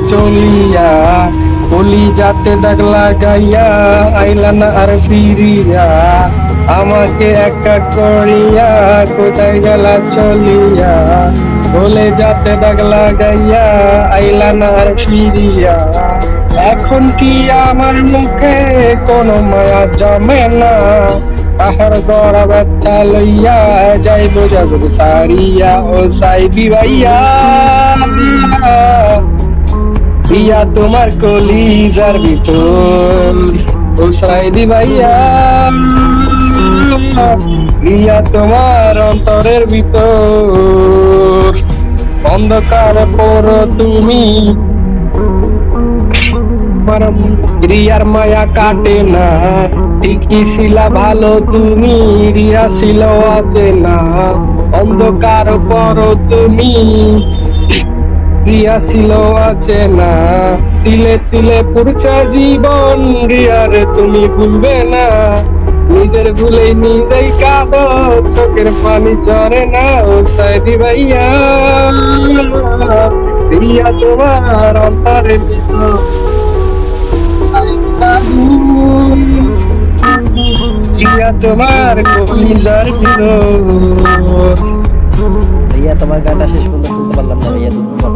চলিয়া, কলি যাতে দাগ লাগাইয়া আইলা না আর ফিরিয়া, আমাকে একা করিয়া কোথায় গেলা চলিয়া, বলে যাতে দাগ লাগাইয়া আইলা না আর ফিরিয়া। এখন কি আমার মুখে কোনো মায়া জমে না, পাহাড় গড়া ব্যথা লইয়া যাইব জগৎ সারিয়া, ও সাইদি ভাইয়া প্রিয়া তোমার কলিজার ভিতর, ও সাইদি ভাইয়া প্রিয়া তোমার অন্তরের ভিতর। অন্ধকার পর তুমি রিয়ার মায়া কাটে না, ঠিকই ছিলা ভালো তুমি, রিয়া ছিল আছে না। অন্ধকার পর তুমি রিয়া ছিল আছে না, তিলে তিলে পুরছে জীবন, রিয়ারে তুমি ভুলবে না। নিজের ভুলে নিজেই কাঁদো, চোখের পানি ঝরে না, ও সাইদি ভাইয়া রিয়া তোমার অন্তরের ভিতর। প্রিয়া তোমার কলিজার ভিতর। ভাইয়া তোমার গানটা শেষ পর্যন্ত শুনতে পারলাম না ভাইয়া।